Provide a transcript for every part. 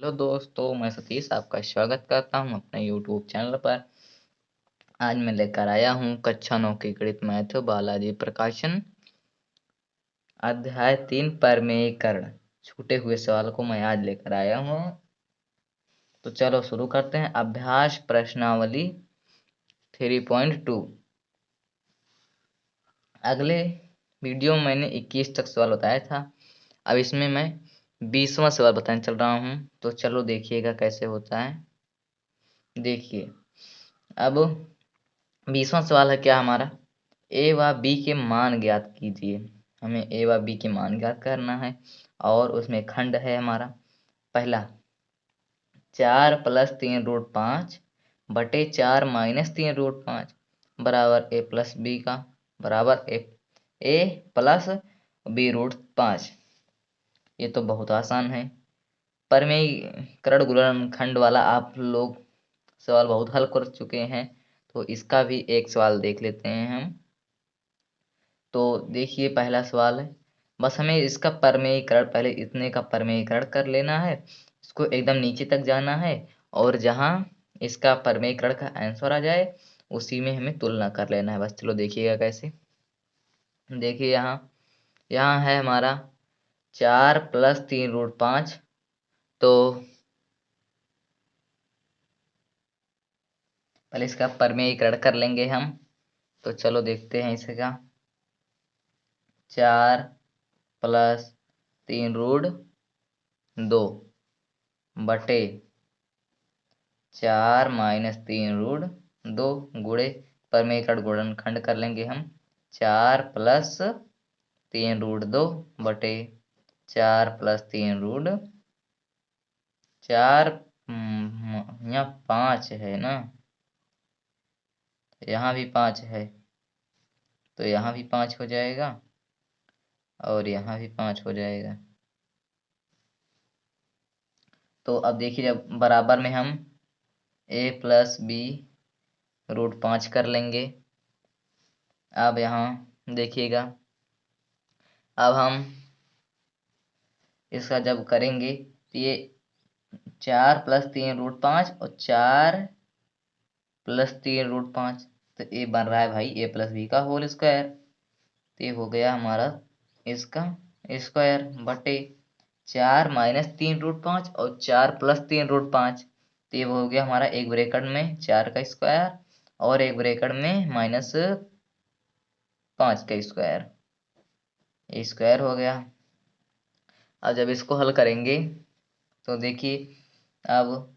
Hello दोस्तों, मैं सतीश आपका स्वागत करता हूं अपने यूट्यूब चैनल पर। आज मैं लेकर आया हूं कक्षा 9 की गणित मैथ बालाजी प्रकाशन अध्याय 3 परमेयीकरण। छूटे हुए सवाल को मैं आज लेकर आया हूं। तो चलो शुरू करते हैं। अभ्यास प्रश्नावली 3.2। अगले वीडियो में मैंने 21 तक सवाल बताया था। अब इसमें मैं 20वां सवाल बताने चल रहा हूं। तो चलो देखिएगा कैसे होता है। देखिए, अब 20वां सवाल है क्या हमारा, ए व बी के मान ज्ञात कीजिए। हमें ए व बी के मान ज्ञात करना है और उसमें खंड है हमारा पहला 4 + 3√5 बटे 4 - 3√5 बराबर ए प्लस बी का बराबर ए प्लस b√5। ये तो बहुत आसान है। परमेयीकरण गुणनखंड वाला आप लोग सवाल बहुत हल कर चुके हैं, तो इसका भी एक सवाल देख लेते हैं हम। तो देखिए, पहला सवाल है, बस हमें इसका परमेयीकरण, पहले इतने का परमेयीकरण कर लेना है। इसको एकदम नीचे तक जाना है और जहां इसका परमेयीकरण का आंसर आ जाए उसी में हमें तुलना कर लेना है। बस चलो देखिएगा कैसे। देखिए, यहाँ है हमारा 4 + 3√5। तो पहले इसका परमेयीकरण कर लेंगे हम। तो चलो देखते हैं इसका। 4 + 3√2 बटे 4 - 3√2 गुणे परमेयीकरण गुणनखंड कर लेंगे हम। 4 + 3√2 बटे 4 + 3√4। यहाँ 5 है ना, यहाँ भी 5 है, तो यहाँ भी 5 हो जाएगा और यहाँ भी 5 हो जाएगा। तो अब देखिए, जब बराबर में हम a + b√5 कर लेंगे। अब यहाँ देखिएगा, अब हम इसका जब करेंगे तो ये 4 + 3√5 और 4 + 3√5, तो ये बन रहा है भाई a + b का होल स्क्वायर। तो ये हो गया हमारा इसका स्क्वायर बटे 4 - 3√5 और 4 + 3√5। तो ये हो गया हमारा एक ब्रैकेट में 4 का स्क्वायर और एक ब्रैकेट में -5 का स्क्वायर। ये स्क्वायर हो गया। अब जब इसको हल करेंगे तो देखिए, अब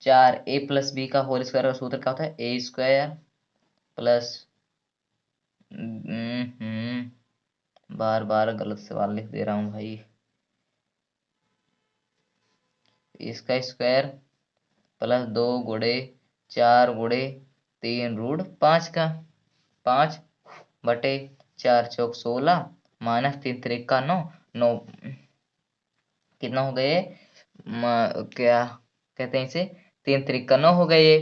4a + b का होल स्क्वायर का सूत्र क्या होता है, a² प्लस बार बार गलत सवाल लिख दे रहा हूँ भाई। इसका स्क्वायर प्लस 2 गुणे 4 गुणे 3√5 का 5 बटे 4 चौक 16 -3 त्रिक 9 9 कितना हो गए, क्या कहते हैं इसे, 3 त्रिक 9 हो गए।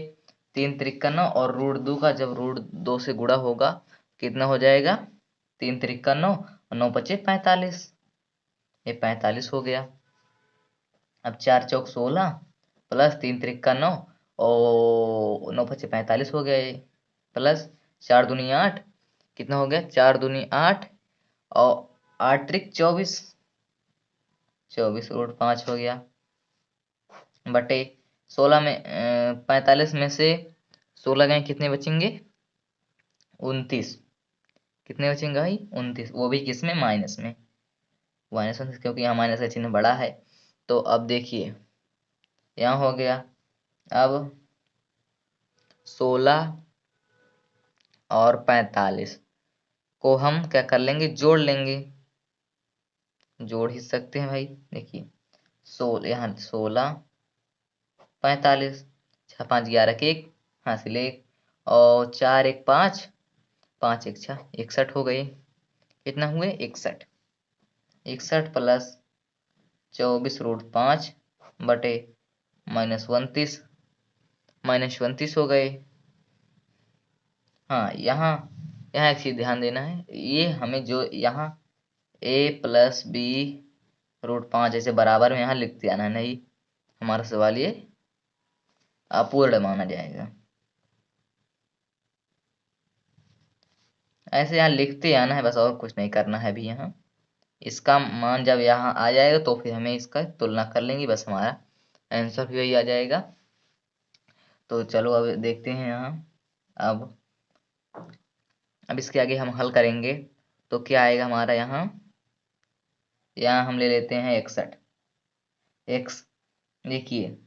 3 त्रिक 9 और √2 का जब √2 से गुणा होगा कितना हो जाएगा, 3 त्रिक 9 और 9 × 5 = 45। ये 45 हो गया। अब 4 चौक 16 प्लस 3 त्रिक 9 और 9 × 5 = 45 हो गया ये, प्लस 4 दूनी 8, कितना हो गया, 4 दूनी 8 और 8 त्रिक 24, 24√5 हो गया बटे 16 में 45 में से 16 गए कितने बचेंगे, 29। कितने बचेंगे भाई, 29, वो भी किस में, माइनस में, -29, क्योंकि यहाँ माइनस का चिन्ह बड़ा है। तो अब देखिए, यहाँ हो गया। अब 16 और 45 को हम क्या कर लेंगे, जोड़ लेंगे। जोड़ ही सकते हैं भाई। देखिए, यहाँ 16 45, 6 5 11 के 1 हासिल 1 और 4 1 5 5 1 6 61 हो गए। कितना हुए, 61। 61 प्लस 24√5 बटे -29 हो गए। हाँ, यहाँ एक चीज ध्यान देना है, ये हमें जो यहाँ a + b√5 ऐसे बराबर में यहाँ लिखते आना नहीं, हमारा सवाल ये अपूर्ण माना जाएगा। ऐसे यहाँ लिखते आना है बस, और कुछ नहीं करना है अभी। यहाँ इसका मान जब यहाँ आ जाएगा तो फिर हमें इसका तुलना कर लेंगे, बस हमारा आंसर भी वही आ जाएगा। तो चलो अब देखते हैं यहाँ। अब इसके आगे हम हल करेंगे तो क्या आएगा हमारा। यहाँ हम ले लेते हैं 61 एक्स। देखिए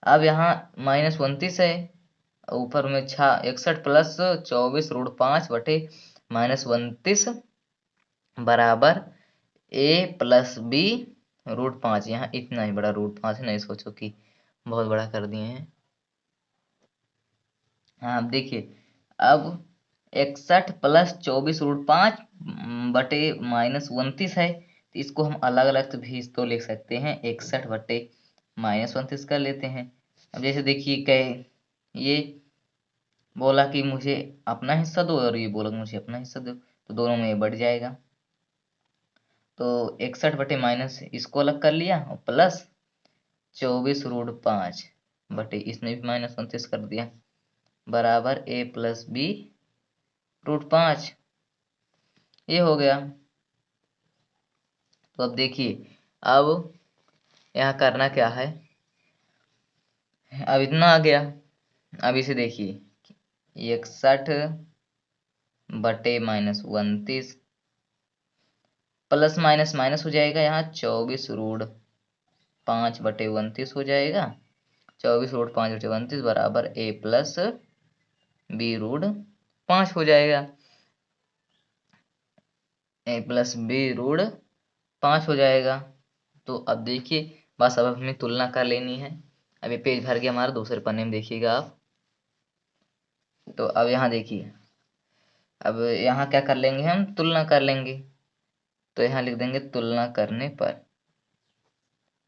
अब यहाँ -29 है, ऊपर में 61 प्लस 24√5/-29 बराबर a+b√5। यहाँ इतना ही बड़ा √5 है, नहीं सोचो कि बहुत बड़ा कर दिए हैं। हाँ अब देखिए, अब 61 प्लस 24√5/-29 है, तो इसको हम अलग अलग भी तो लिख सकते हैं। 61/-29 कर लेते हैं। अब जैसे देखिए कहे ये बोला कि मुझे अपना हिस्सा दो और ये बोला कि मुझे अपना हिस्सा दो, तो दोनों में ये बढ़ जाएगा। तो 61/- इसको अलग कर लिया और प्लस 24√5 इसमें भी -29 कर दिया बराबर a+b√5। ये हो गया। तो अब देखिए, अब यहाँ करना क्या है। अब इतना आ गया। अब इसे देखिए 61/-29 प्लस माइनस माइनस हो जाएगा, यहाँ 24√5/29 हो जाएगा। 24√5/29 बराबर a+b√5 हो जाएगा। a+b√5 हो जाएगा। तो अब देखिए बस अब हमें तुलना कर लेनी है। अब ये पेज भर गया हमारा, दूसरे पन्ने में देखिएगा आप। तो अब यहाँ देखिए, अब यहाँ क्या कर लेंगे, हम तुलना कर लेंगे। तो यहाँ लिख देंगे तुलना करने पर,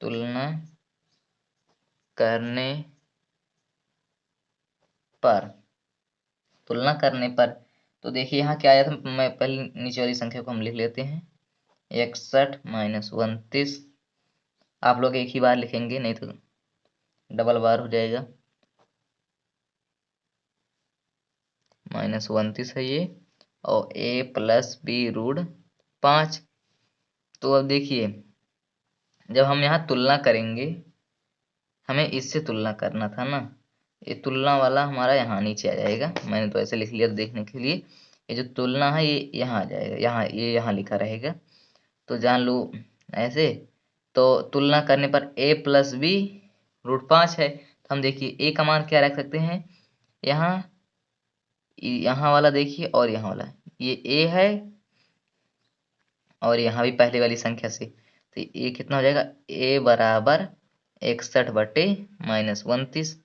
तुलना करने पर, तुलना करने पर। तो देखिए यहाँ क्या आया था, मैं पहले नीचे वाली संख्या को हम लिख लेते हैं। 61 - 29, आप लोग एक ही बार लिखेंगे नहीं तो डबल बार हो जाएगा। -29 है ये, और a+b√5। तो अब देखिए जब हम यहाँ तुलना करेंगे, हमें इससे तुलना करना था ना, ये तुलना वाला हमारा यहाँ नीचे आ जाएगा। मैंने तो ऐसे लिख लिया देखने के लिए। ये जो तुलना है ये यहाँ आ जाएगा, ये यहाँ लिखा रहेगा, तो जान लो ऐसे। तो तुलना करने पर a+b√5 है, तो हम देखिए a का मान क्या रख सकते हैं। यहाँ वाला देखिए और यहाँ वाला, ये a है और यहाँ भी पहले वाली संख्या से, तो ये कितना हो जाएगा, a बराबर 61/-29।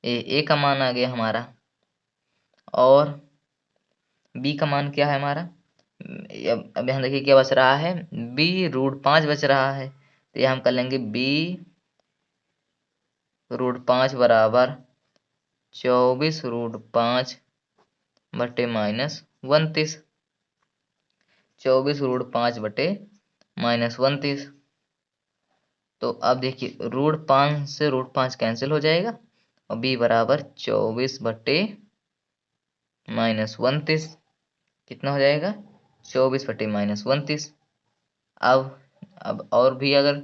ए का मान आ गया हमारा, और b का मान क्या है हमारा। अब यहाँ देखिए क्या बच रहा है, b√5 बच रहा है। तो ये हम कर लेंगे b√5 बराबर 24√5/-29। 24√5/-29। तो अब देखिए √5 से √5 कैंसिल हो जाएगा, और b बराबर 24/-29 कितना हो जाएगा, 24/-29। अब और भी, अगर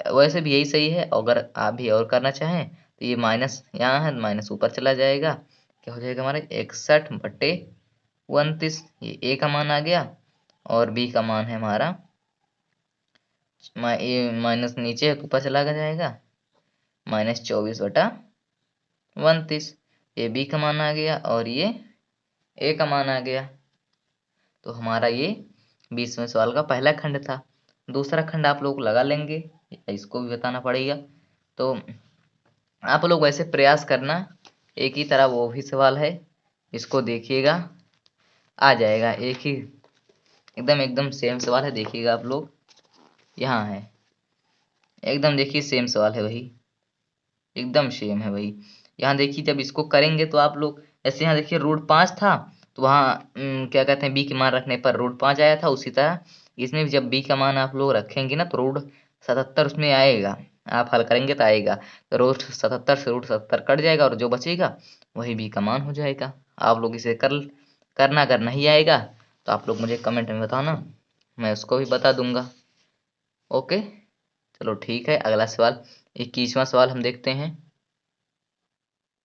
वैसे भी यही सही है, अगर आप भी और करना चाहें तो ये माइनस यहाँ है, माइनस ऊपर चला जाएगा। क्या हो जाएगा हमारा 61/-29। ये a का मान आ गया, और b का मान है हमारा, ये माइनस नीचे है तो ऊपर चला जाएगा, -24/29। ये b का मान आ गया और ये a का मान आ गया। तो हमारा ये 20वें सवाल का पहला खंड था। दूसरा खंड आप लोग लगा लेंगे, इसको भी बताना पड़ेगा। तो आप लोग वैसे प्रयास करना, एक ही तरह वो भी सवाल है, इसको देखिएगा आ जाएगा। एक ही एकदम सेम सवाल है, देखिएगा आप लोग, यहाँ है एकदम, देखिए सेम सवाल है, वही एकदम सेम है वही। यहाँ देखिए जब इसको करेंगे तो आप लोग ऐसे, यहाँ देखिए √5 था, तो वहाँ क्या कहते हैं b के मान रखने पर √5 आया था। उसी तरह इसमें भी जब b का मान आप लोग रखेंगे ना तो √77 उसमें आएगा। आप हल करेंगे तो आएगा। तो √77 से √77 कट जाएगा और जो बचेगा वही b का मान हो जाएगा। आप लोग इसे करना, अगर नहीं आएगा तो आप लोग मुझे कमेंट में बताना, मैं उसको भी बता दूंगा। ओके, चलो ठीक है। अगला सवाल 21वां सवाल हम देखते हैं।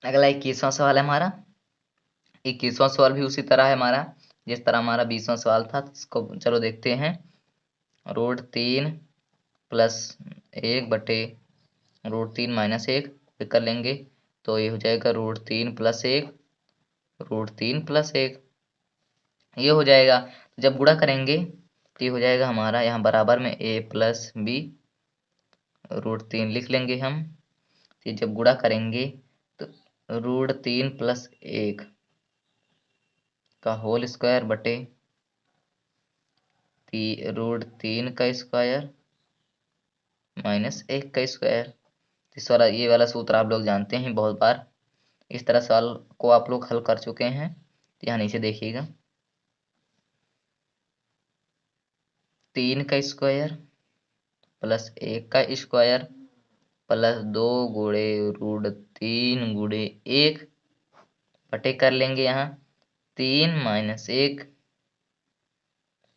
अगला 21वां सवाल है हमारा। 21वां सवाल भी उसी तरह है हमारा जिस तरह हमारा 20वां सवाल था। इसको चलो देखते हैं। √3 प्लस 1 बटे √3 - 1 कर लेंगे तो ये हो जाएगा √3 प्लस 1 √3 प्लस 1 ये हो जाएगा। जब गुणा करेंगे तो ये हो जाएगा हमारा यहाँ बराबर में a प्लस बी √3 लिख लेंगे हम। ये जब गुणा करेंगे तो √3 प्लस 1 का होल स्क्वायर बटे √3 का स्क्वायर माइनस 1 का स्क्वायर। इस वाला ये वाला सूत्र आप लोग जानते हैं बहुत बार, इस तरह सवाल को आप लोग हल कर चुके हैं। यहाँ नीचे देखिएगा 3 का स्क्वायर प्लस 1 का स्क्वायर प्लस 2 गुणे √3 गुणे 1 बटे कर लेंगे यहाँ 3 - 1।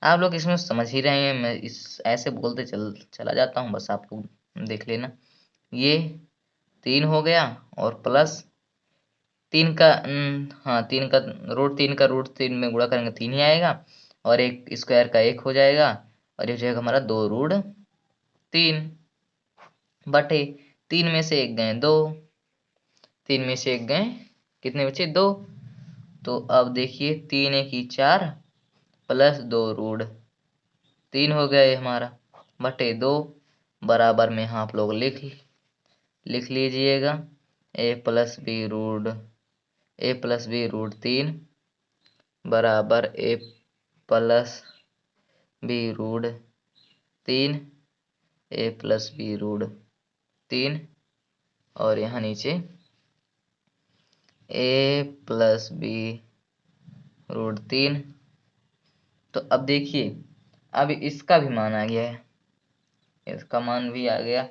आप लोग इसमें समझ ही रहे हैं, मैं इस ऐसे बोलते चला जाता हूँ, बस आप लोग देख लेना। ये 3 हो गया और प्लस 3 का हाँ 3 का √3 में गुणा करेंगे 3 ही आएगा और एक स्क्वायर का 1 हो जाएगा और ये हो जाएगा हमारा 2√3 बटे 3 में से 1 गए 2, 3 में से 1 गए कितने बचे 2। तो अब देखिए 3 1 4 प्लस 2√3 हो गया ये हमारा बटे 2 बराबर में यहाँ आप लोग लिख लीजिएगा a प्लस बी √3 बराबर a plus B √3 a plus B √3 और यहाँ नीचे a प्लस बी √3। तो अब देखिए अब इसका भी मान आ गया है, इसका मान भी आ गया।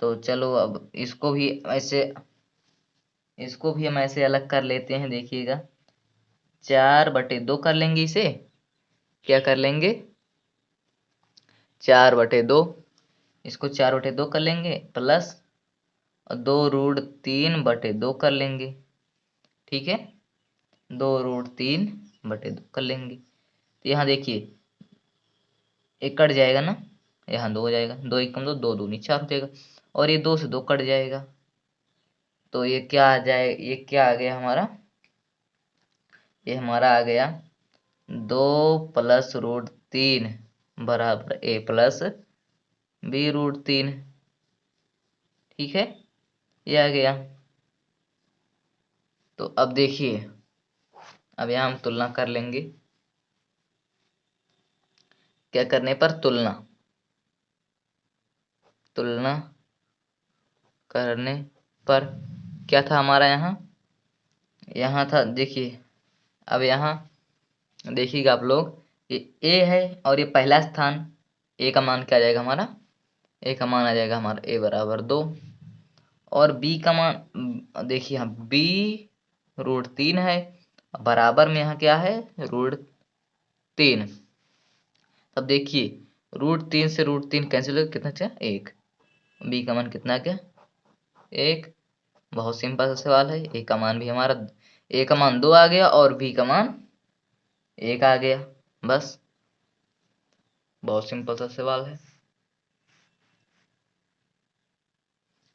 तो चलो अब इसको भी हम ऐसे अलग कर लेते हैं। देखिएगा 4/2 कर लेंगे इसे, क्या कर लेंगे 4/2, इसको 4/2 कर लेंगे प्लस 2√3/2 कर लेंगे। ठीक है 2√3/2 कर लेंगे। तो यहाँ देखिए एक कट जाएगा ना, यहाँ 2 हो जाएगा, 2 1 2 2 दूनी 4 हो जाएगा और ये 2 से 2 कट जाएगा। तो ये क्या आ जाए, ये क्या आ गया हमारा, ये हमारा आ गया 2 प्लस √3 बराबर a प्लस बी √3। ठीक है ये आ गया। तो अब देखिए अब यहाँ हम तुलना कर लेंगे, क्या करने पर तुलना करने पर क्या था हमारा यहाँ था। देखिए अब यहाँ देखिएगा आप लोग, ये a है और ये पहला स्थान, a का मान क्या आ जाएगा हमारा, a का मान आ जाएगा हमारा a बराबर 2 और b का मान देखिए यहाँ b √3 है बराबर में यहाँ क्या है √3। अब देखिए √3 से √3 कैंसिल हो कितना बचा 1, b का मान कितना आ गया 1। बहुत सिंपल सा सवाल है, a का मान भी हमारा a का मान 2 आ गया और b का मान 1 आ गया, बस बहुत सिंपल सा सवाल है।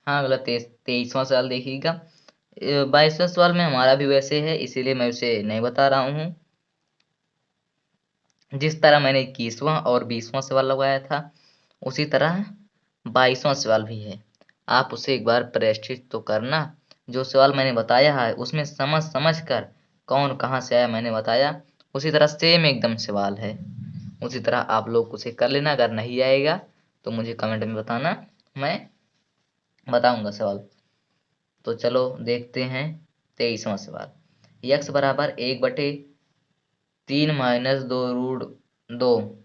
हाँ अगला 23वां सवाल देखिएगा। 22वें सवाल में हमारा भी वैसे है, इसीलिए मैं उसे नहीं बता रहा हूँ। जिस तरह मैंने 21वां और 20वां सवाल लगाया था उसी तरह 22वां सवाल भी है। आप उसे एक बार प्रश्चित तो करना, जो सवाल मैंने बताया है उसमें समझ कर कौन कहाँ से आया मैंने बताया उसी तरह सेम एकदम सवाल है, उसी तरह आप लोग उसे कर लेना। अगर नहीं आएगा तो मुझे कमेंट में बताना, मैं बताऊंगा सवाल। तो चलो देखते हैं 23वां सवाल। x बराबर 1/3 - 2√2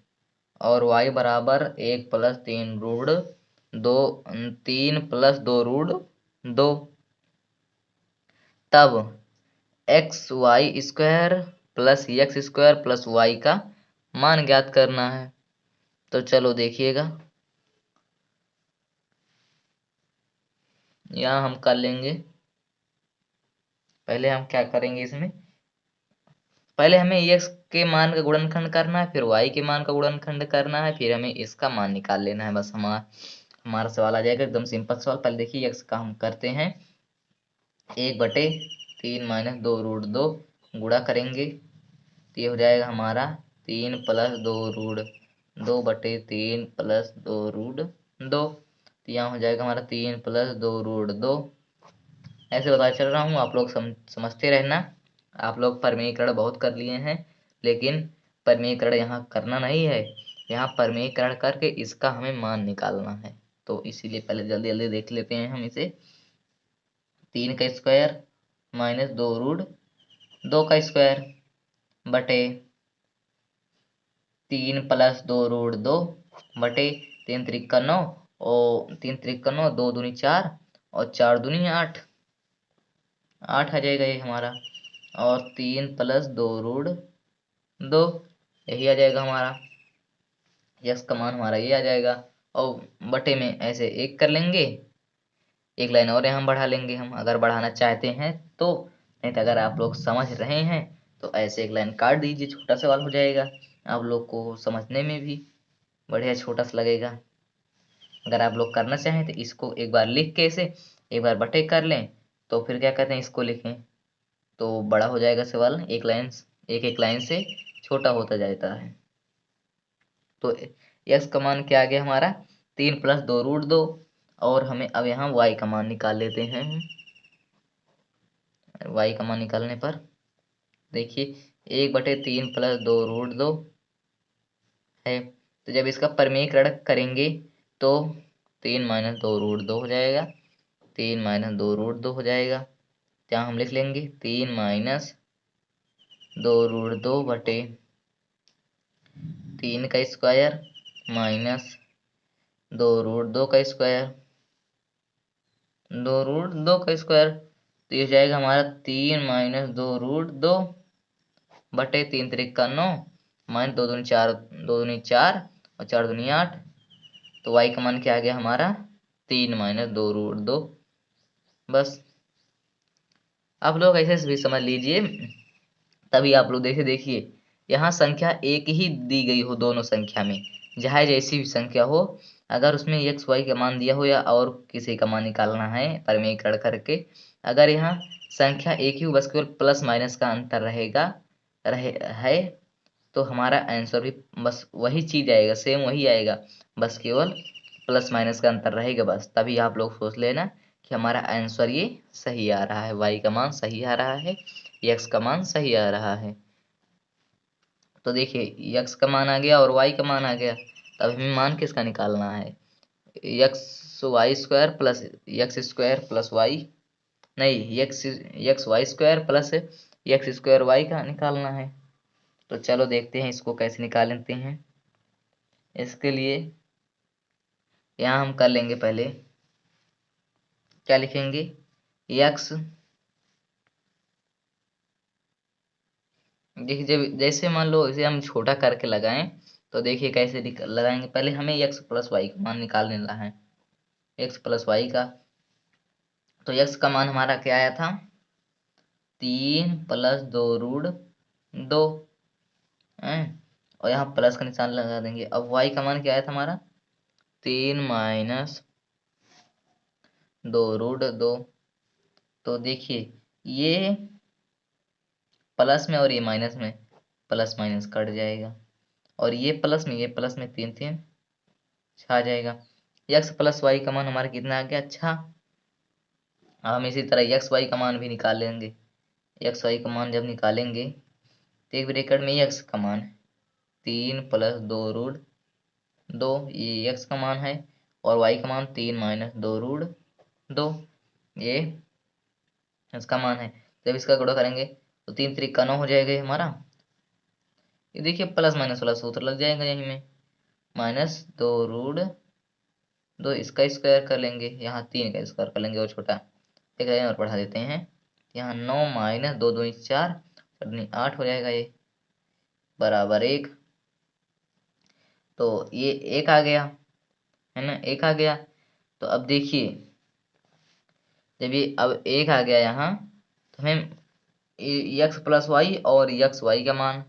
और y बराबर 1 + 3√2 दो, 3 + 2√2, तब XY² + X² + Y का मान ज्ञात करना है। तो चलो देखिएगा, यहाँ हम कर लेंगे। पहले हम क्या करेंगे, इसमें पहले हमें x के मान का गुणनखंड करना है, फिर y के मान का गुणनखंड करना है, फिर हमें इसका मान निकाल लेना है। बस हमारा सवाल आ जाएगा, एकदम सिंपल सवाल। पहले देखिए x का हम करते हैं, 1/3 - 2√2 गुणा करेंगे तो ये हो जाएगा हमारा 3 + 2√2/3 + 2√2। तो यहाँ हो जाएगा हमारा 3 + 2√2। ऐसे बता चल रहा हूँ, आप लोग समझते रहना। आप लोग परमीकरण बहुत कर लिए हैं, लेकिन परमीकरण यहाँ करना नहीं है, यहाँ परमीकरण करके इसका हमें मान निकालना है। तो इसीलिए पहले जल्दी जल्दी देख लेते हैं हम इसे। 3² - 2√2² बटे 3 + 2√2 बटे 3×3 = 9 और 3×3 = 9, 2 दूनी 4 और 4 दूनी 8, 8 आ जाएगा ये हमारा। और 3 + 2√2 यही आ जाएगा हमारा। यक्स का मान हमारा ये आ जाएगा। और बटे में ऐसे एक कर लेंगे, एक लाइन और यहाँ बढ़ा लेंगे हम, अगर बढ़ाना चाहते हैं तो। नहीं तो अगर आप लोग समझ रहे हैं तो ऐसे एक लाइन काट दीजिए, छोटा सवाल हो जाएगा, आप लोग को समझने में भी बढ़िया छोटा सा लगेगा। अगर आप लोग करना चाहें तो इसको एक बार लिख के इसे एक बार बटे कर लें, तो फिर क्या कहते हैं, इसको लिखें तो बड़ा हो जाएगा सवाल, एक एक लाइन से छोटा होता जाता है। तो यक्स का मान क्या आ गया हमारा, 3 + 2√2। और हमें अब यहाँ वाई का मान निकाल लेते हैं। वाई का मान निकालने पर देखिए 1/3 + 2√2 है। तो जब इसका परमीकरण करेंगे तो 3 - 2√2 हो जाएगा, 3 - 2√2 हो जाएगा। यहाँ हम लिख लेंगे 3 - 2√2 बटे 3² माइनस 2√2², 2√2²। तो ये जाएगा हमारा 3 - 2√2 बटे 3×3 = 9 माइनस 2 दूनी 4, 2 दूनी 4 और 4 दूनी 8। तो y का मान क्या आ गया हमारा, 3 - 2√2। बस आप लोग ऐसे भी समझ लीजिए, तभी आप लोग देखिए यहाँ संख्या एक ही दी गई हो, दोनों संख्या में जहाँ जैसी भी संख्या हो, अगर उसमें एक्स वाई का मान दिया हो या और किसी का मान निकालना है परमीकरण करके, अगर यहाँ संख्या एक ही हो, बस केवल प्लस माइनस का अंतर है, तो हमारा आंसर भी बस वही चीज आएगा, सेम वही आएगा, बस केवल प्लस माइनस का अंतर रहेगा बस। तभी आप लोग सोच लेना कि हमारा आंसर ये सही आ रहा है, वाई का मान सही आ रहा है, एक्स का मान सही आ रहा है। तो देखिए यक्स का मान आ गया और वाई का मान आ गया, तब हमें मान किसका निकालना है, XY² plus X² plus Y, नहीं XY² प्लस X²Y का निकालना है। तो चलो देखते हैं इसको कैसे निकाल लेते हैं। इसके लिए यहाँ हम कर लेंगे, पहले क्या लिखेंगे, x, देखिए जब जैसे मान लो इसे हम छोटा करके लगाएं तो देखिए कैसे लगाएंगे। पहले हमें x + y का मान निकाल लेना है, x + y का। तो x का मान हमारा क्या आया था, 3 + 2√2 है, और यहाँ प्लस का निशान लगा देंगे। अब y का मान क्या आया था हमारा, 3 - 2√2। तो देखिए ये प्लस में और ये माइनस में, प्लस माइनस कट जाएगा, और ये प्लस में 3 3 छा जाएगा। x + y का मान हमारा कितना आ गया, अच्छा। हम इसी तरह x y का मान भी निकाल लेंगे। x y का मान जब निकालेंगे तो एक ब्रैकेट में x का मान 3 + 2√2, ये x का मान है, और y का मान 3 - 2√2, ये इसका मान है। जब इसका गुणा करेंगे तो 3×3 = 9 हो जाएगा ये हमारा। ये देखिए प्लस माइनस वाला सूत्र लग जाएगा यहीं में, -2√2 दो इसका स्क्वायर कर लेंगे, यहाँ 3 का स्क्वायर कर लेंगे और छोटा एक लाइन और बढ़ा देते हैं। यहाँ 9 माइनस 2 दूनी 4 दूनी 8 हो जाएगा, ये बराबर 1। तो ये 1 आ गया है ना, 1 आ गया। तो अब देखिए जब ये अब 1 आ गया यहाँ, तो हमें x प्लस वाई और एक्स वाई का मान,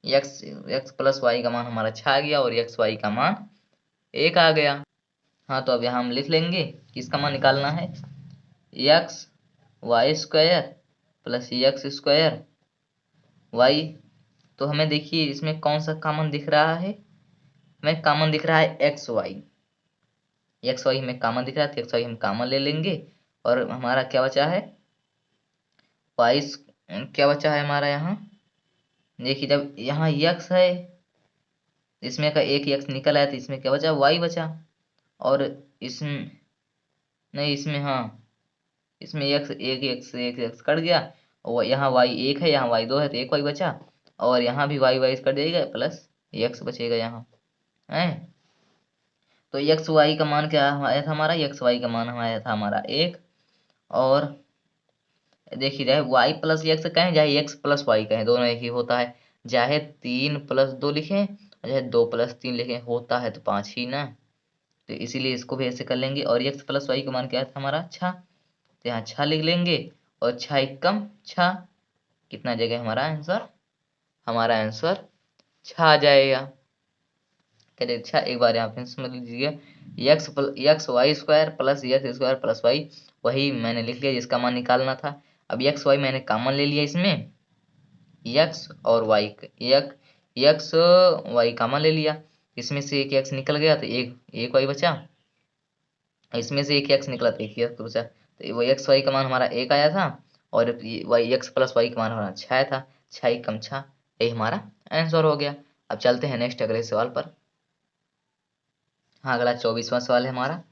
x प्लस वाई का मान हमारा 6 आ गया और एक्स वाई का मान 1 आ गया। हाँ तो अब यहाँ हम लिख लेंगे किसका मान निकालना है, X Y square plus X square Y. तो हमें देखिए इसमें कौन सा कॉमन दिख रहा है, हमें कॉमन दिख रहा है एक्स वाई। एक्स वाई हमें कॉमन दिख रहा है तो एक्स वाई हम कॉमन ले लेंगे और हमारा क्या बचा है, वाई क्या बचा है हमारा यहाँ। देखिए जब यहाँ एक्स है, इसमें का एक एक्स निकल आया तो इसमें क्या बचा, वाई बचा। और इसमें नहीं, इसमें हाँ, इसमें एक एक्स कट गया और यहाँ वाई 1 है, यहाँ वाई 2 है तो एक वाई बचा। और यहाँ भी वाई वाई कट जाएगा प्लस एक्स बचेगा यहाँ है। तो एक्स वाई का मान क्या आया था हमारा, एक्स वाई का मान आया था हमारा 1। और देखिए चाहे वाई प्लस एक्स कहें चाहे एक्स प्लस वाई कहें, दोनों एक ही होता है। चाहे 3 प्लस 2 लिखें चाहे 2 प्लस 3 लिखें, होता है तो 5 ही ना। तो इसीलिए इसको भी ऐसे कर लेंगे। और एक्स प्लस वाई का मान क्या था हमारा 6, तो यहाँ 6 लिख लेंगे और 6 एकम 6, कितना जगह हमारा आंसर, हमारा आंसर 6 आ जाएगा। चलिए अच्छा एक बार यहाँ पे समझ लीजिए, X Y square plus X square plus Y, वही मैंने लिख लिया जिसका मान निकालना था। अब एक्स वाई मैंने कॉमन ले लिया इसमें, एक्स और वाई एक्स वाई कॉमन ले लिया, इसमें से एक एक्स निकल गया तो एक एक वाई बचा, इसमें से एक एक्स निकला तो एक एक्स बचा। तो वो एक्स वाई का मान हमारा 1 आया था और वाई एक्स प्लस वाई का मान हमारा 6 था, 6 एकम 6, यही हमारा आंसर हो गया। अब चलते हैं नेक्स्ट अगले सवाल पर। हाँ अगला 24वां सवाल है हमारा,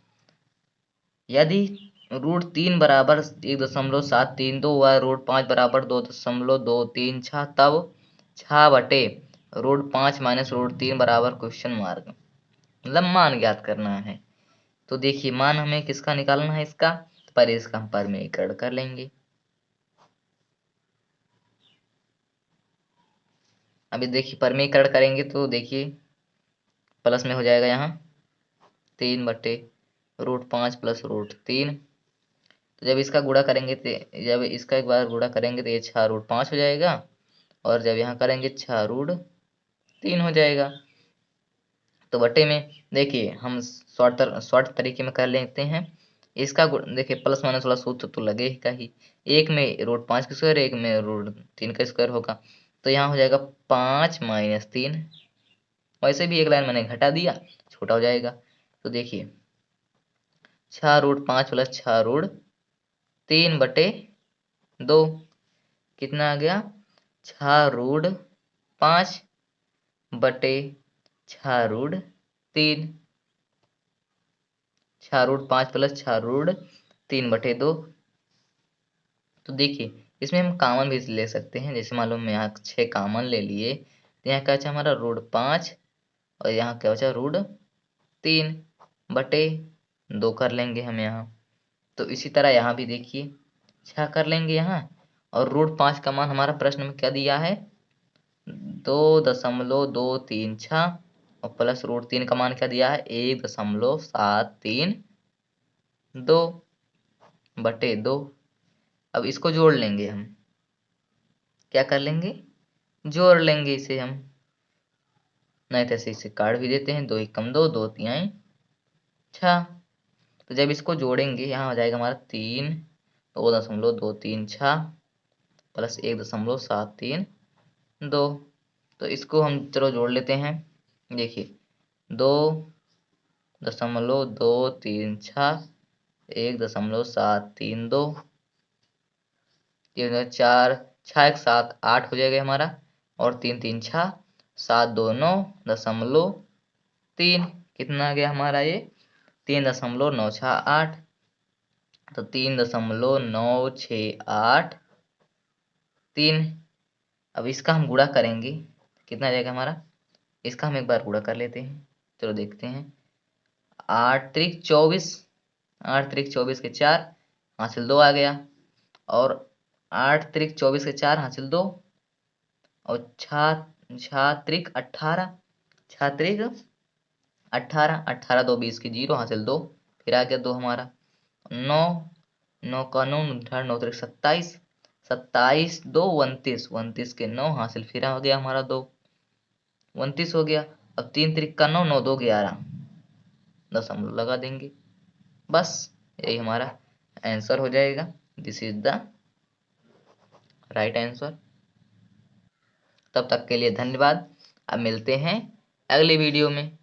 यदि √3 बराबर 1.732 व √5 बराबर 2.236, तब 6 बटे √5 माइनस √3 बराबर क्वेश्चन मार्क, मतलब मान ज्ञात करना है। तो देखिए मान हमें किसका निकालना है इसका, तो पहले इसका हम परमीकरण कर लेंगे। अभी देखिए परमीकरण करेंगे तो देखिए प्लस में हो जाएगा यहाँ 3 बटे √5 प्लस √3। तो जब इसका गुणा करेंगे तो जब इसका एक बार गुणा करेंगे तो ये 6 √5 हो जाएगा और जब यहाँ करेंगे 6 √3 हो जाएगा। तो बटे में देखिए हम शॉर्ट तरीके में कर लेते हैं इसका देखिए प्लस माइनस वाला सूत्र तो लगेगा ही, एक में √5 का स्क्वायर एक में √3 का स्क्वायर होगा। तो यहाँ हो जाएगा 5 माइनस 3, वैसे भी एक लाइन मैंने घटा दिया छोटा हो जाएगा। तो देखिए 6 √5 प्लस 6 √3 बटे 2 कितना आ गया, 6 √5 बटे 6 √3, 6 √5 प्लस 6 √3 बटे 2। तो देखिए इसमें हम कॉमन भी ले सकते हैं, जैसे मालूम मैं यहाँ 6 कॉमन ले लिए तो यहाँ क्या बचा हमारा √5 और यहाँ क्या बचा √3 बटे 2 कर लेंगे हम यहाँ। तो इसी तरह यहाँ भी देखिए 6 कर लेंगे यहाँ और √5 का मान हमारा प्रश्न में क्या दिया है 2.236 और प्लस √3 का मान क्या दिया है 1.732 बटे 2। अब इसको जोड़ लेंगे हम, क्या कर लेंगे जोड़ लेंगे इसे हम, नहीं तो ऐसे इसे काट भी देते हैं, 2 एकम 2 2 तिहाई 6। तो जब इसको जोड़ेंगे यहाँ हो जाएगा हमारा 3.236 प्लस 1.732। तो इसको हम चलो जोड़ लेते हैं, देखिए 2.236 1.732, 4 6 1 7 8 हो जाएगा हमारा और 3 3 6 7 2 9.3, कितना आ गया हमारा ये 3.968। तो 3.9683। अब इसका हम गुणा करेंगे कितना आ जाएगा हमारा, इसका हम एक बार गुणा कर लेते हैं, चलो देखते हैं 8 त्रिक 24, 8 त्रिक 24 के 4 हासिल 2 आ गया। और 8 त्रिक 24 के 4 हासिल 2। और छः त्रिक 18, छः त्रिक 18, 18 2 20 की 0 हासिल 2। फिर आ गया 2 हमारा। 9, 9 का 9 9 त्रिक 27, 27 2 29, 29 के 9 हासिल फिर आ गया हमारा 2, 29 हो गया। अब 3 त्रिक का 9, 9 2 11, दशमलव लगा देंगे। बस यही हमारा आंसर हो जाएगा। This is the right answer. तब तक के लिए धन्यवाद। अब मिलते हैं अगले वीडियो में।